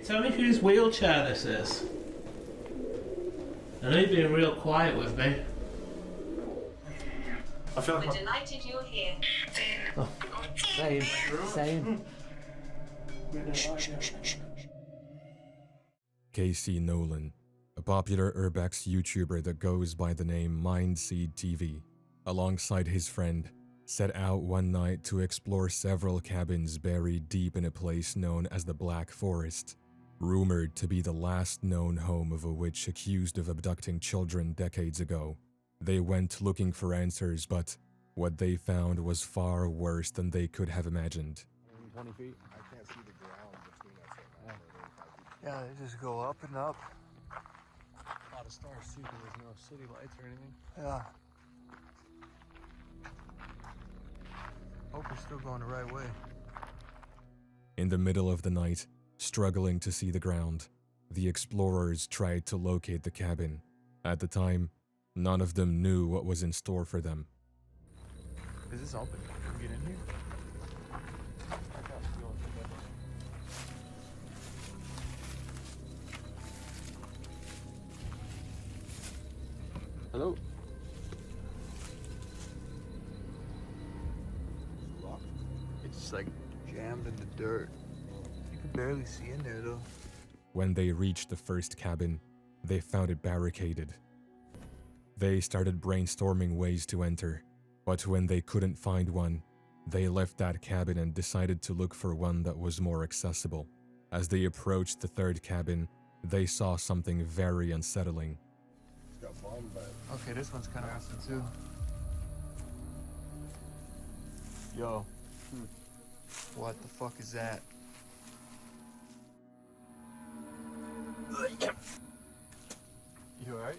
Tell me whose wheelchair this is. I know you've been real quiet with me. I feel like We're delighted you're here. Oh, same. Casey Nolan, a popular Urbex YouTuber that goes by the name MindSeed TV, alongside his friend, set out one night to explore several cabins buried deep in a place known as the Black Forest, rumored to be the last known home of a witch accused of abducting children decades ago. They went looking for answers, but what they found was far worse than they could have imagined. 20 feet. I can't see the ground between us right now. Yeah, they just go up and up. A lot of stars too, because there's no city lights or anything. Yeah. Hope we're still going the right way. In the middle of the night, struggling to see the ground, the explorers tried to locate the cabin. At the time, none of them knew what was in store for them. Is this open? Can we get in here? Hello? It's just like jammed in the dirt. You can barely see in there though. When they reached the first cabin, they found it barricaded. They started brainstorming ways to enter, but when they couldn't find one, they left that cabin and decided to look for one that was more accessible. As they approached the third cabin, they saw something very unsettling. It's got bomb back. Okay, this one's kind of awesome too. Yo. What the fuck is that? You alright?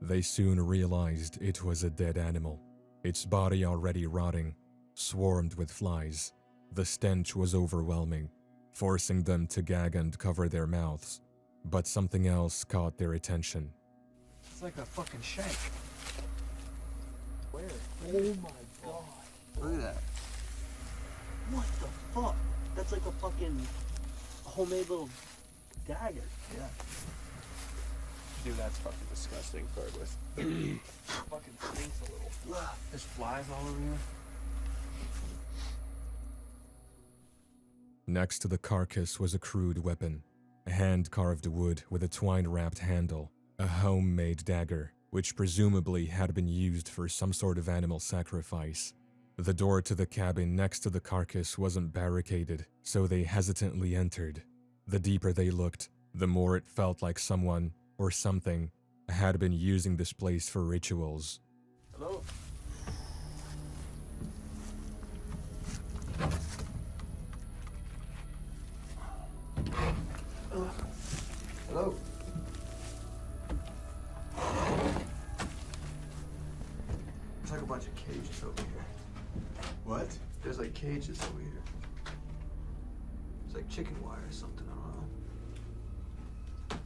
They soon realized it was a dead animal, its body already rotting, swarmed with flies. The stench was overwhelming, forcing them to gag and cover their mouths. But something else caught their attention. It's like a fucking shank. Where? Oh my god. Look at that. What the fuck? That's like a fucking homemade little dagger. Yeah. Dude, that's fucking disgusting. Regardless. Fucking stinks a little. There's flies all over here. Next to the carcass was a crude weapon, a hand-carved wood with a twine-wrapped handle, a homemade dagger, which presumably had been used for some sort of animal sacrifice. The door to the cabin next to the carcass wasn't barricaded, so they hesitantly entered. The deeper they looked, the more it felt like someone, or something, had been using this place for rituals. Hello? Hello? There's like a bunch of cages over here. What? There's like cages over here. It's like chicken wire or something, I don't know.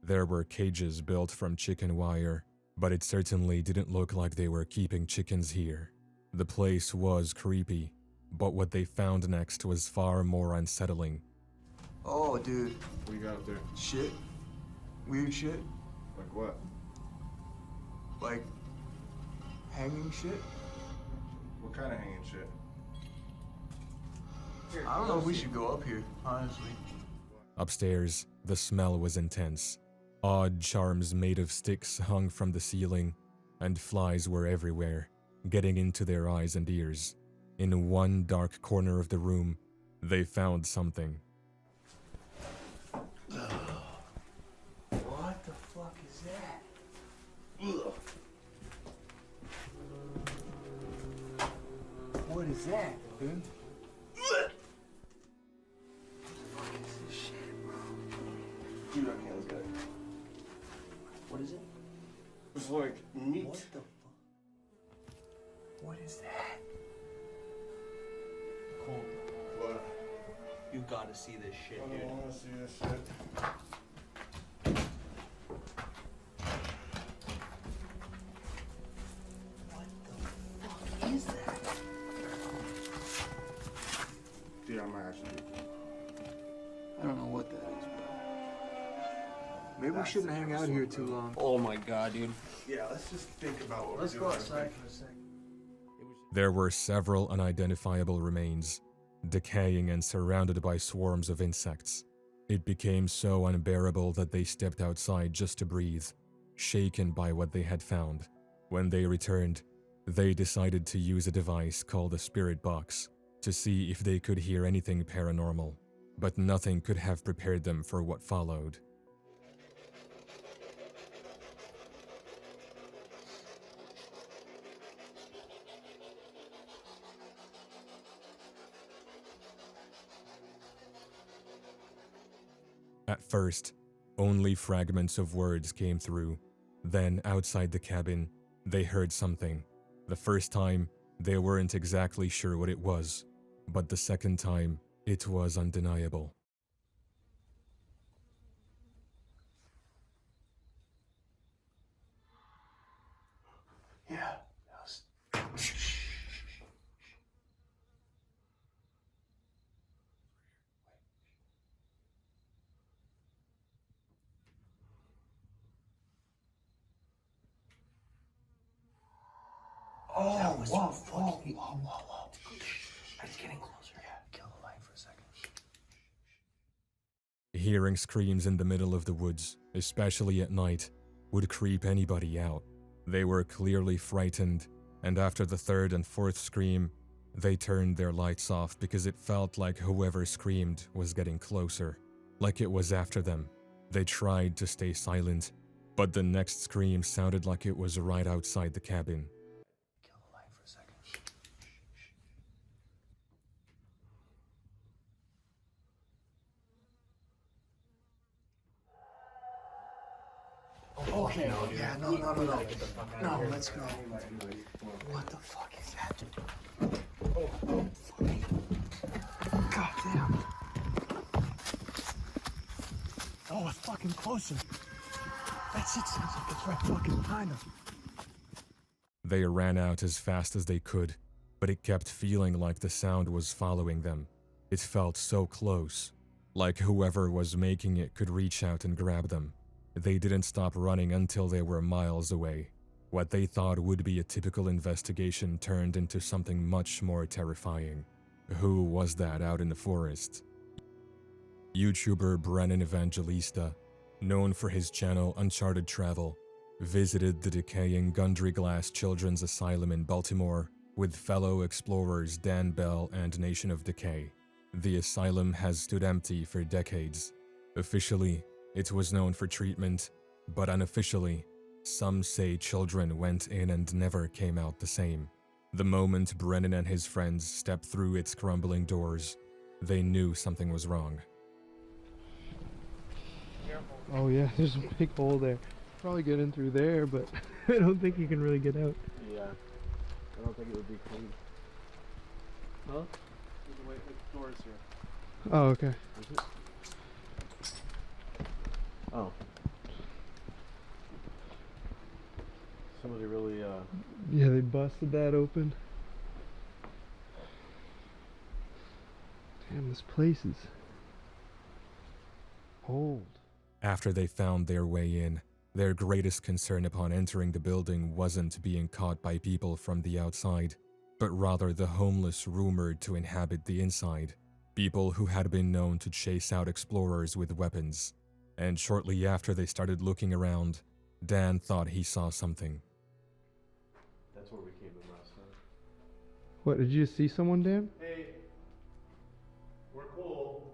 There were cages built from chicken wire, but it certainly didn't look like they were keeping chickens here. The place was creepy, but what they found next was far more unsettling. Oh, dude. What you got up there? Shit. Weird shit. Like what? Like hanging shit. What kind of hanging shit? I don't know if we should go up here, honestly. Upstairs, the smell was intense. Odd charms made of sticks hung from the ceiling, and flies were everywhere, getting into their eyes and ears. In one dark corner of the room, they found something. What the fuck is that? Ugh. What is that, dude? Dude, I can't look at it. What is it? It's like meat. What the fuck? What is that? Cole, What? you gotta see this shit, I dude. don't want to see this shit. What the fuck is that? Dude, I might actually. Maybe we shouldn't hang out here too long. Oh my god, dude. Yeah, let's just think about what Let's we're go doing. outside for a sec. There were several unidentifiable remains, decaying and surrounded by swarms of insects. It became so unbearable that they stepped outside just to breathe, shaken by what they had found. When they returned, they decided to use a device called a spirit box to see if they could hear anything paranormal, but nothing could have prepared them for what followed. At first, only fragments of words came through. Then, outside the cabin, they heard something. The first time, they weren't exactly sure what it was, but the second time, it was undeniable. Yeah, that was... Oh, that was whoa. It's getting closer. Yeah, kill the light for a second. Hearing screams in the middle of the woods, especially at night, would creep anybody out. They were clearly frightened, and after the third and fourth scream, they turned their lights off because it felt like whoever screamed was getting closer, like it was after them. They tried to stay silent, but the next scream sounded like it was right outside the cabin. Kill the light for a second. Okay. Yeah, no. No, let's go. What the fuck is that? Oh, fuck. God damn. Oh, it's fucking closer. That's it. Sounds like it's right fucking behind us. They ran out as fast as they could, but it kept feeling like the sound was following them. It felt so close, like whoever was making it could reach out and grab them. They didn't stop running until they were miles away. What they thought would be a typical investigation turned into something much more terrifying. Who was that out in the forest? YouTuber Brennan Evangelista, known for his channel Uncharted Travel, visited the decaying Gundry Glass Children's Asylum in Baltimore with fellow explorers Dan Bell and Nation of Decay. The asylum has stood empty for decades. Officially, it was known for treatment, but unofficially, some say children went in and never came out the same. The moment Brennan and his friends stepped through its crumbling doors, they knew something was wrong. Oh yeah, there's a big hole there. Probably get in through there, but I don't think you can really get out. Yeah. I don't think it would be clean. Huh? There's a way, the doors here. Oh, okay. Is it? Oh. Somebody really, Yeah, they busted that open. Damn, this place is old. After they found their way in, their greatest concern upon entering the building wasn't being caught by people from the outside, but rather the homeless rumored to inhabit the inside, people who had been known to chase out explorers with weapons. And shortly after they started looking around, Dan thought he saw something. that's where we came in last time. What, did you see someone, Dan? Hey. We're cool.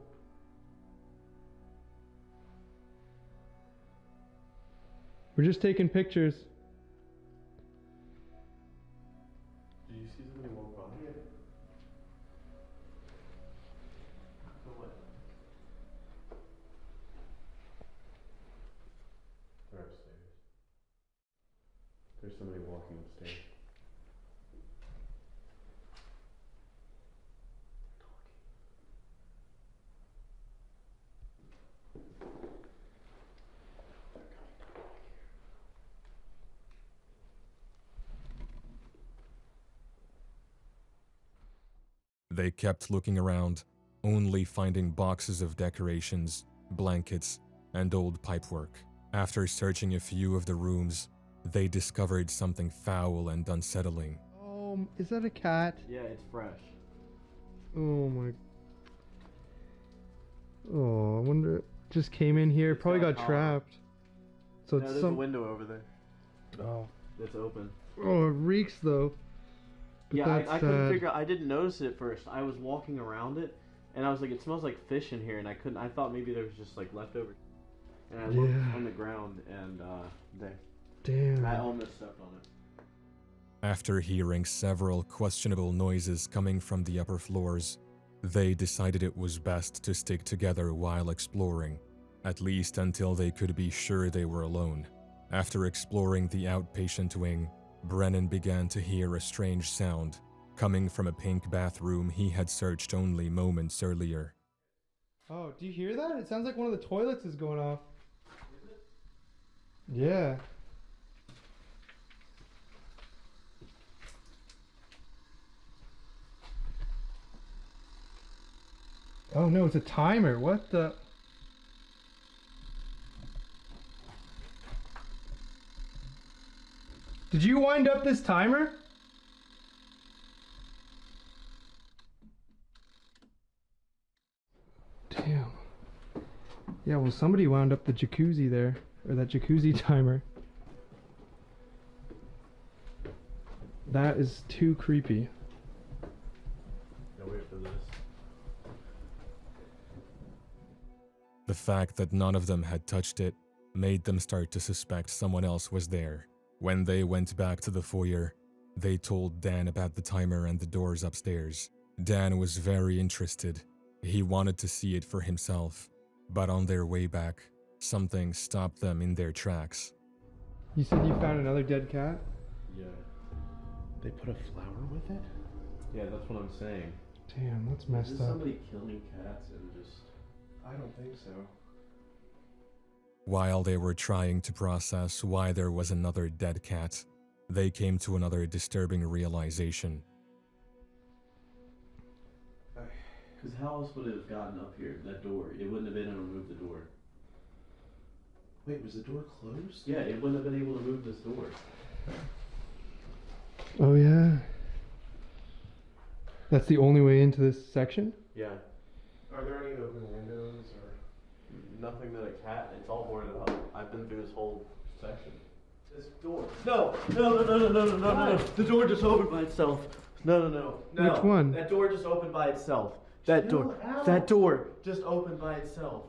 We're just taking pictures. Did you see somebody walk by? Yeah. Go what? They're upstairs. There's somebody walking upstairs. They kept looking around, only finding boxes of decorations, blankets, and old pipework. After searching a few of the rooms, they discovered something foul and unsettling. Is that a cat? Yeah, it's fresh. Oh my. Oh, I wonder. It just came in here. It's Probably got a got collar. trapped. So No, it's there's a some. window over there. Oh. It's open. Oh, it reeks though. But Yeah, that's I couldn't sad. figure out. I didn't notice it at first. I was walking around it, and I was like, it smells like fish in here, and I couldn't. I thought maybe there was just like leftover. And I looked Yeah. on the ground, and there. Damn. I almost stepped on it. After hearing several questionable noises coming from the upper floors, they decided it was best to stick together while exploring, at least until they could be sure they were alone. After exploring the outpatient wing, Brennan began to hear a strange sound coming from a pink bathroom he had searched only moments earlier. Oh, do you hear that? It sounds like one of the toilets is going off. Yeah. Oh no, it's a timer. What the? Did you wind up this timer? Damn. Yeah, well, somebody wound up the jacuzzi there, or that jacuzzi timer. That is too creepy. Yeah, wait for this. The fact that none of them had touched it made them start to suspect someone else was there. When they went back to the foyer, they told Dan about the timer and the doors upstairs. Dan was very interested. He wanted to see it for himself, but on their way back, something stopped them in their tracks. You said you found another dead cat? Yeah. They put a flower with it? Yeah, that's what I'm saying. Damn, that's Is messed this up. somebody killing cats and just... I don't think so. While they were trying to process why there was another dead cat, they came to another disturbing realization. Because how else would it have gotten up here? That door. It wouldn't have been able to move the door. Wait, was the door closed? Yeah, it wouldn't have been able to move this door. Oh yeah. That's the only way into this section? Yeah. Are there any open windows or? Nothing that a cat, it's all boarded up. I've been through this whole section. This door. No! No. The door just opened by itself. No. Which one? That door just opened by itself. That door just opened by itself.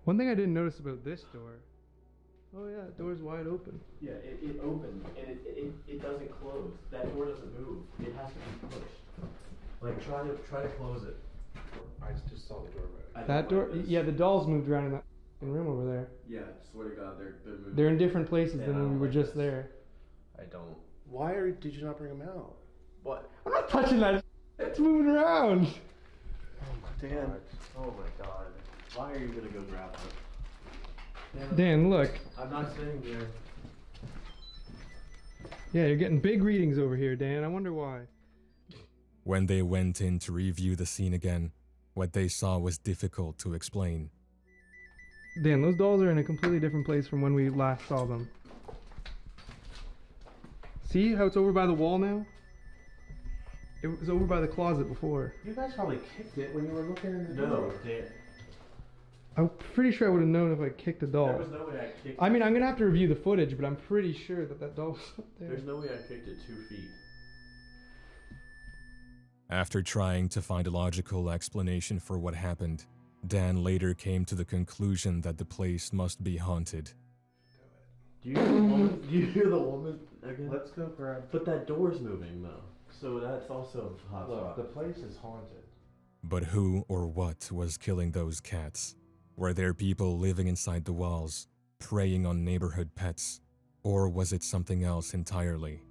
One thing I didn't notice about this door. Oh yeah, the door's wide open. Yeah, it opened and it doesn't close. That door doesn't move. It has to be pushed. Like try to close it. I just saw the door move. That door? Yeah, the dolls moved around in that room over there. Yeah, swear to God, they're moving. They're in different places Yeah, I than when don't we were like just this. there. I don't. Why did you not bring them out? What? I'm not touching that. It's moving around. Oh my Dan. God. Oh my God. Why are you gonna go grab it? Dan, look. I'm not sitting there. Yeah, you're getting big readings over here, Dan. I wonder why. When they went in to review the scene again, what they saw was difficult to explain. Dan, those dolls are in a completely different place from when we last saw them. See how it's over by the wall now? It was over by the closet before. You guys probably kicked it when you were looking in the No, door. Dan. I'm pretty sure I would have known if I kicked a doll. There was no way I kicked I mean, I'm gonna have to review the footage, but I'm pretty sure that doll was up there. There's no way I kicked it 2 feet. After trying to find a logical explanation for what happened, Dan later came to the conclusion that the place must be haunted. Do you hear the woman? Do you hear the woman again? Let's go grab. But that door's moving though. So that's also a hot Look, spot. the place is haunted. But who or what was killing those cats? Were there people living inside the walls, preying on neighborhood pets? Or was it something else entirely?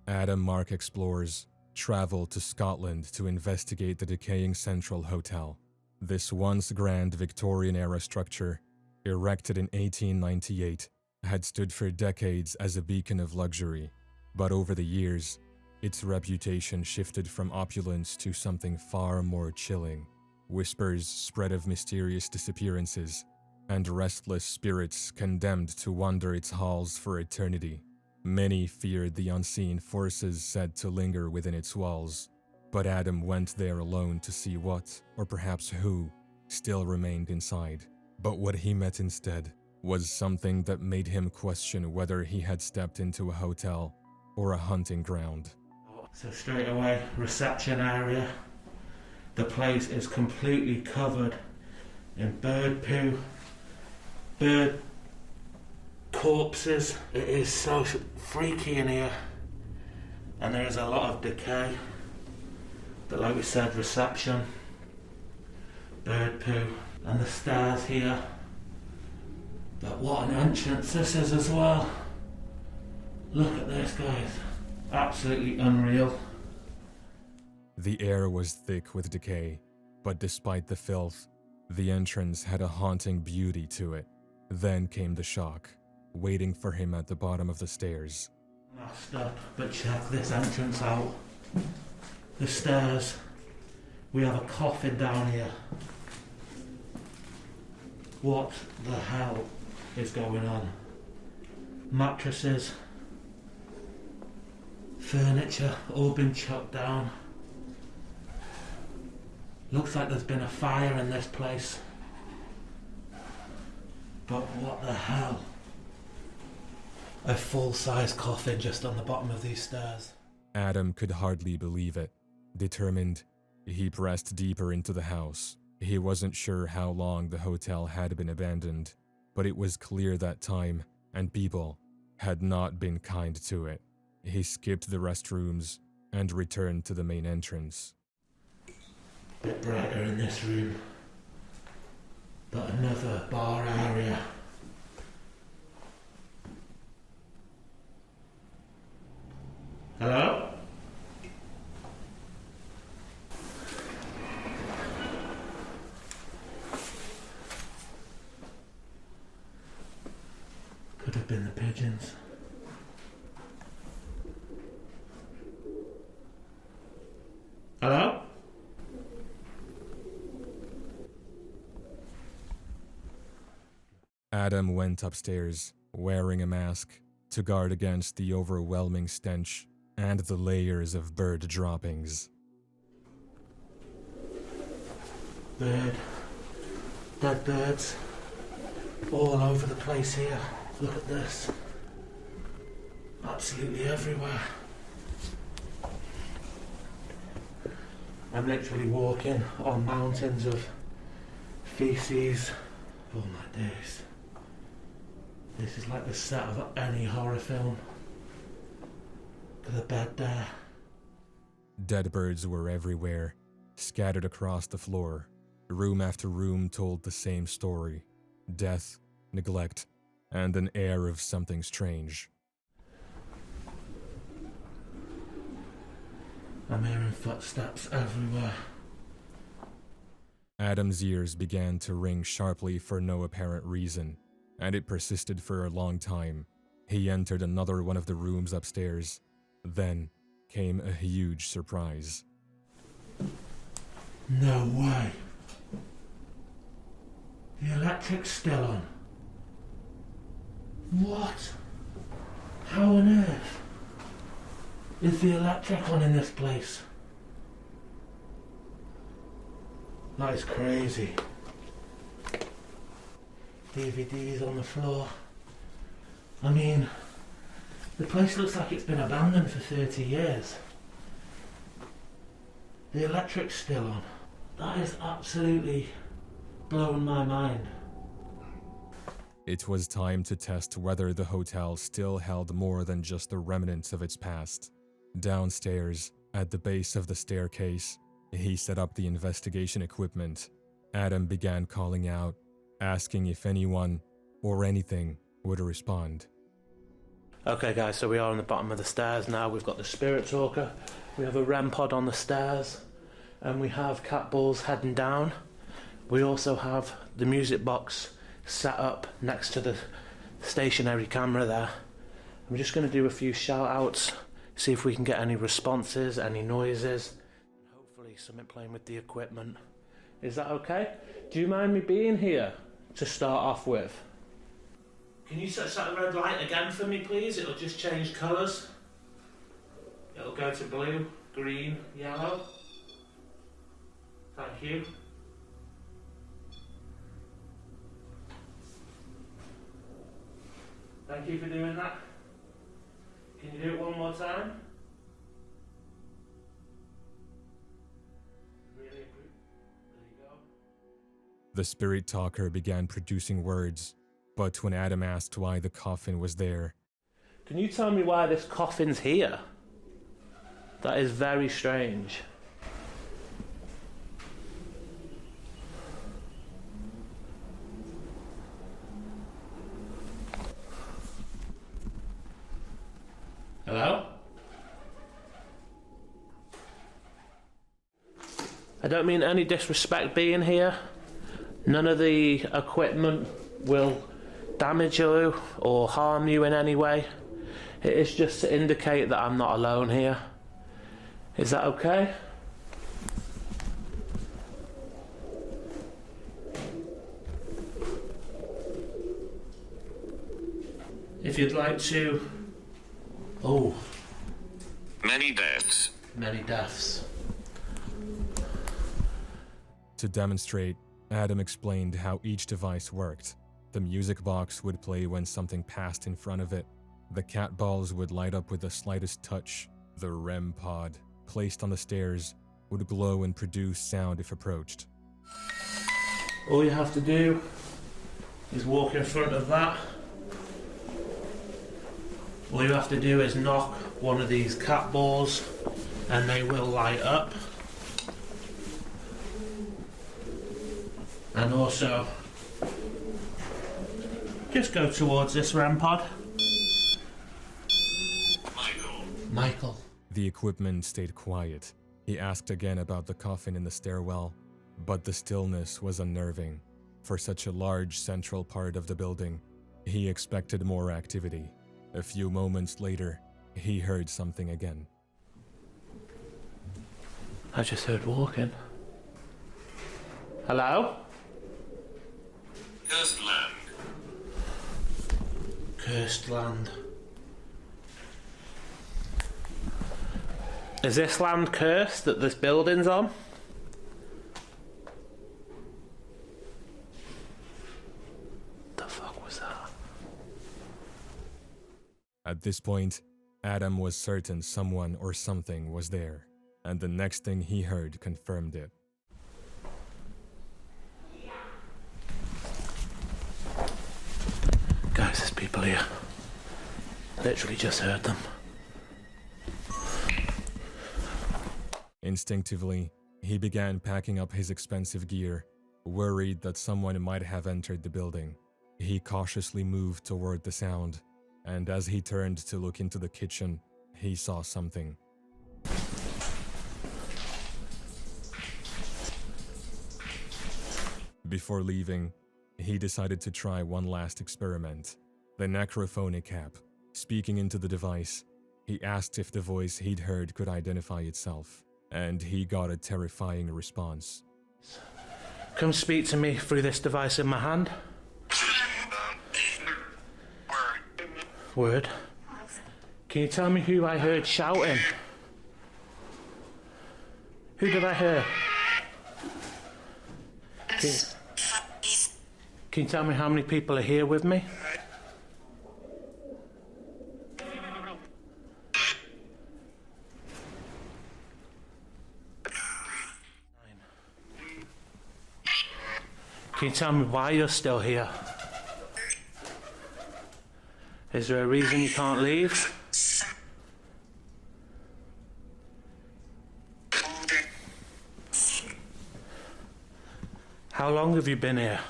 Adam Mark Explores traveled to Scotland to investigate the decaying Central Hotel. This once grand Victorian-era structure, erected in 1898, had stood for decades as a beacon of luxury, but over the years, its reputation shifted from opulence to something far more chilling. Whispers spread of mysterious disappearances, and restless spirits condemned to wander its halls for eternity. Many feared the unseen forces said to linger within its walls, but Adam went there alone to see what, or perhaps who, still remained inside. But what he met instead was something that made him question whether he had stepped into a hotel or a hunting ground. So straight away, reception area. The place is completely covered in bird poo, bird corpses. It is so freaky in here, and there is a lot of decay. But like we said, reception, bird poo, and the stairs here. But what an entrance this is as well. Look at this, guys. Absolutely unreal. The air was thick with decay, but despite the filth, the entrance had a haunting beauty to it. Then came the shock, waiting for him at the bottom of the stairs. Messed up, but check this entrance out. The stairs. We have a coffin down here. What the hell is going on? Mattresses, furniture, all been chucked down. Looks like there's been a fire in this place. But what the hell? A full-size coffin just on the bottom of these stairs. Adam could hardly believe it. Determined, he pressed deeper into the house. He wasn't sure how long the hotel had been abandoned, but it was clear that time and people had not been kind to it. He skipped the restrooms and returned to the main entrance. Bit brighter in this room, but another bar area. Hello? Could have been the pigeons. Hello? Adam went upstairs, wearing a mask, to guard against the overwhelming stench and the layers of bird droppings. Dead birds, all over the place here. Look at this. Absolutely everywhere. I'm literally walking on mountains of feces. Oh my days. This is like the set of any horror film. Look at the bed there. Dead birds were everywhere, scattered across the floor. Room after room told the same story. Death, neglect, and an air of something strange. I'm hearing footsteps everywhere. Adam's ears began to ring sharply for no apparent reason, and it persisted for a long time. He entered another one of the rooms upstairs. Then came a huge surprise. No way. The electric's still on. What? How on earth is the electric on in this place? That is crazy. DVDs on the floor. I mean, the place looks like it's been abandoned for 30 years. The electric's still on. That is absolutely blowing my mind. It was time to test whether the hotel still held more than just the remnants of its past. Downstairs, at the base of the staircase, he set up the investigation equipment. Adam began calling out, asking if anyone or anything would respond. Okay guys, so we are on the bottom of the stairs now. We've got the spirit talker, we have a REM pod on the stairs, and we have cat balls heading down. We also have the music box set up next to the stationary camera there. I'm just going to do a few shout outs, see if we can get any responses, any noises, and hopefully something playing with the equipment. Is that okay? Do you mind me being here? to start off with. Can you set that red light again for me, please? It'll just change colours. It'll go to blue, green, yellow. Thank you. Thank you for doing that. Can you do it one more time? Really appreciate. There you go. The spirit talker began producing words, but when Adam asked why the coffin was there, Can you tell me why this coffin's here? That is very strange. Hello? I don't mean any disrespect being here. None of the equipment will damage you or harm you in any way. It is just to indicate that I'm not alone here. Is that okay? If you'd like to... Oh. Many deaths. Many deaths. to demonstrate, Adam explained how each device worked. The music box would play when something passed in front of it. The cat balls would light up with the slightest touch. The REM pod, placed on the stairs, would glow and produce sound if approached. All you have to do is walk in front of that. All you have to do is knock one of these cat balls and they will light up. And also, just go towards this REM pod. Michael. The equipment stayed quiet. He asked again about the coffin in the stairwell, but the stillness was unnerving. For such a large central part of the building, he expected more activity. A few moments later, he heard something again. I just heard walking. Hello? Cursed land. Cursed land. Is this land cursed that this building's on? The fuck was that? At this point, Adam was certain someone or something was there, and the next thing he heard confirmed it. Guys, there's people here. Literally just heard them. Instinctively, he began packing up his expensive gear, worried that someone might have entered the building. He cautiously moved toward the sound, and as he turned to look into the kitchen, he saw something. Before leaving, he decided to try one last experiment. The necrophonic app. Speaking into the device, he asked if the voice he'd heard could identify itself, and he got a terrifying response. Come speak to me through this device in my hand. Word. Can you tell me who I heard shouting? Who did I hear? Can you tell me how many people are here with me? Can you tell me why you're still here? Is there a reason you can't leave? How long have you been here?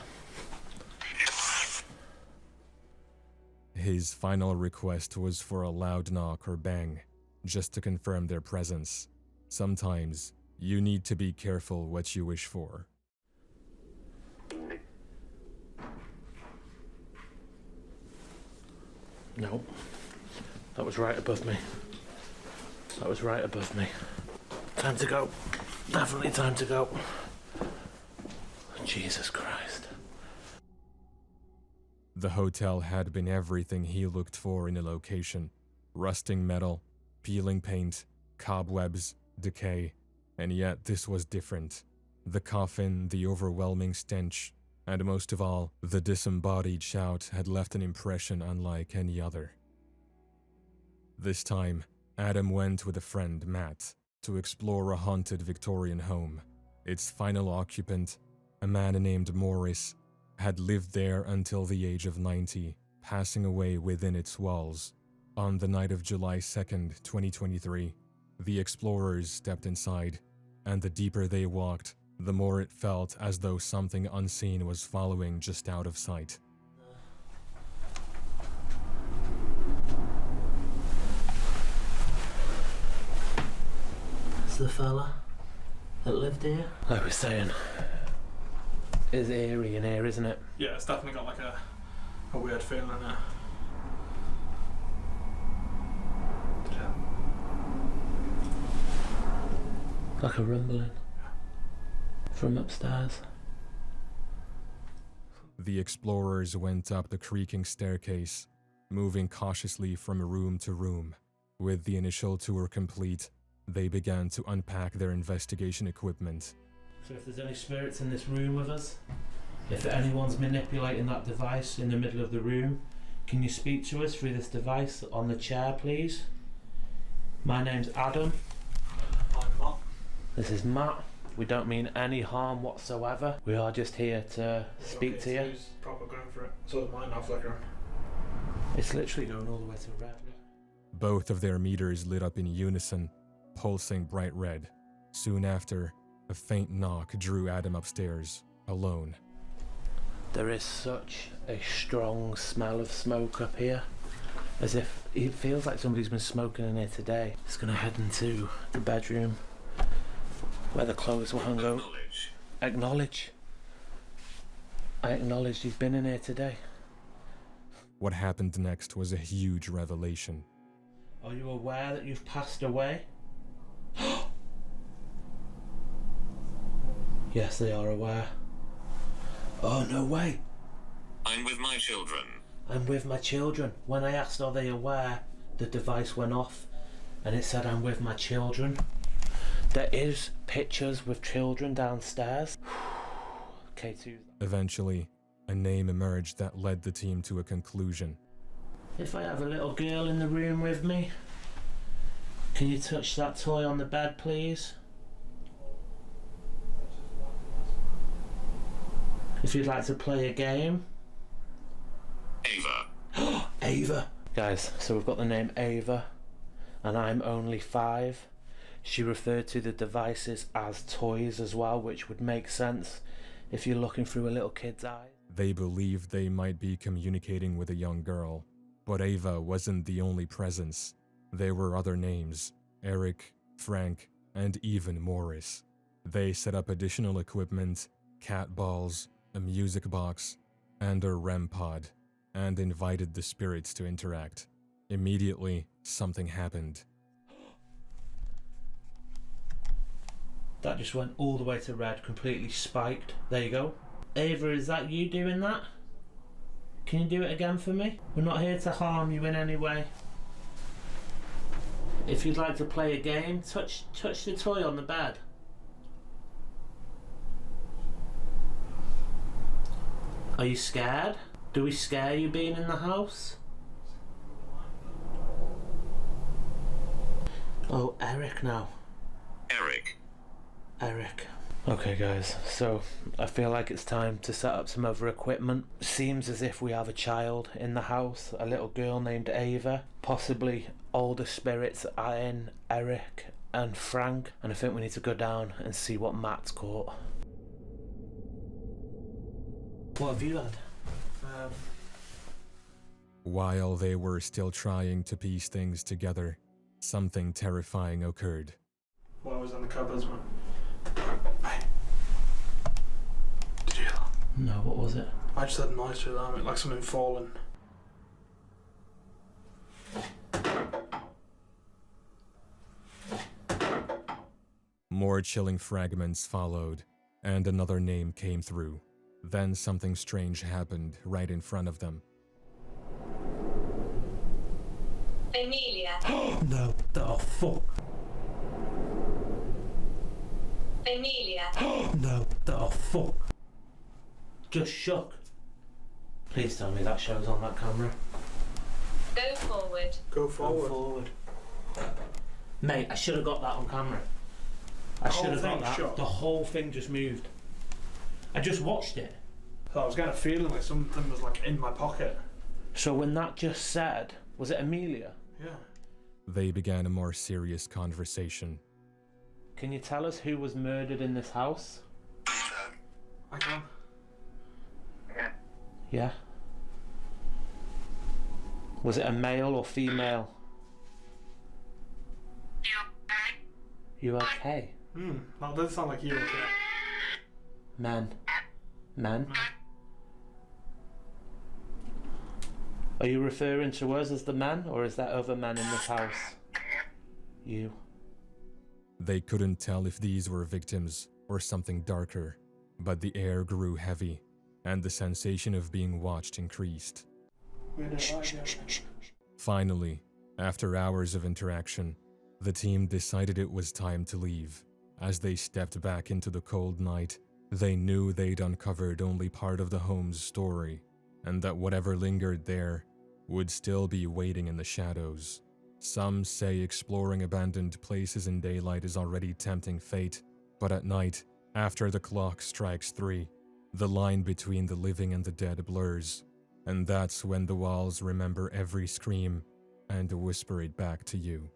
His final request was for a loud knock or bang, just to confirm their presence. Sometimes, you need to be careful what you wish for. No. That was right above me. That was right above me. Time to go. Definitely time to go. Jesus Christ. The hotel had been everything he looked for in a location: rusting metal, peeling paint, cobwebs, decay, and yet this was different. The coffin, the overwhelming stench, and most of all, the disembodied shout had left an impression unlike any other. This time, Adam went with a friend, Matt, to explore a haunted Victorian home. Its final occupant, a man named Morris, had lived there until the age of 90, passing away within its walls. On the night of July 2nd, 2023, the explorers stepped inside, and the deeper they walked, the more it felt as though something unseen was following just out of sight. It's the fella that lived here. Like we were saying, it's eerie in here, isn't it? Yeah, it's definitely got like a weird feeling in it. Like a rumbling from upstairs. The explorers went up the creaking staircase, moving cautiously from room to room. With the initial tour complete, they began to unpack their investigation equipment. So if there's any spirits in this room with us, if anyone's manipulating that device in the middle of the room, can you speak to us through this device on the chair, please? My name's Adam. I'm Matt. This is Matt. We don't mean any harm whatsoever. We are just here to speak to you. He's proper going for it. So is mine now flickering. It's literally going all the way to red. Both of their meters lit up in unison, pulsing bright red. Soon after, a faint knock drew Adam upstairs, alone. There is such a strong smell of smoke up here, as if it feels like somebody's been smoking in here today. Just gonna head into the bedroom where the clothes were hung out. Acknowledge. I acknowledge he's been in here today. What happened next was a huge revelation. Are you aware that you've passed away? Yes, they are aware. Oh, no way. I'm with my children. I'm with my children. When I asked are they aware, the device went off and it said I'm with my children. There is pictures with children downstairs. K2. Eventually, a name emerged that led the team to a conclusion. If I have a little girl in the room with me, can you touch that toy on the bed, please? If you'd like to play a game. Ava. Ava. Guys, so we've got the name Ava, and I'm only 5. She referred to the devices as toys as well, which would make sense if you're looking through a little kid's eyes. They believed they might be communicating with a young girl, but Ava wasn't the only presence. There were other names: Eric, Frank, and even Morris. They set up additional equipment, cat balls, a music box, and a REM pod, and invited the spirits to interact. Immediately, something happened. That just went all the way to red, completely spiked. There you go. Ava, is that you doing that? Can you do it again for me? We're not here to harm you in any way. If you'd like to play a game, touch the toy on the bed. Are you scared? Do we scare you being in the house? Oh, Eric now. Eric. Okay guys, so I feel like it's time to set up some other equipment. Seems as if we have a child in the house, a little girl named Ava. Possibly older spirits are in Eric and Frank. And I think we need to go down and see what Matt's caught. What have you had? While they were still trying to piece things together, something terrifying occurred. What was in the cupboards, man? Hey. Did you hear that? No, what was it? I just had a noise through that, like something falling. More chilling fragments followed, and another name came through. Then something strange happened right in front of them. Amelia. No, the fuck. Amelia. No, the fuck. Just shook. Please tell me that shows on that camera. Go forward. Go Go forward. forward. Mate, I should have got that on camera. I should have got thing that. shot? The whole thing just moved. I just watched it. So I was getting a feeling like something was like in my pocket. So when that just said, was it Amelia? Yeah. They began a more serious conversation. Can you tell us who was murdered in this house? I can. Yeah. Was it a male or female? You okay? That does sound like you, okay? Men. Men? Are you referring to us as the men, or is there other men in this house? You. They couldn't tell if these were victims or something darker, but the air grew heavy, and the sensation of being watched increased. Finally, after hours of interaction, the team decided it was time to leave. As they stepped back into the cold night, they knew they'd uncovered only part of the home's story, and that whatever lingered there would still be waiting in the shadows. Some say exploring abandoned places in daylight is already tempting fate, but at night, after the clock strikes 3, the line between the living and the dead blurs, and that's when the walls remember every scream and whisper it back to you.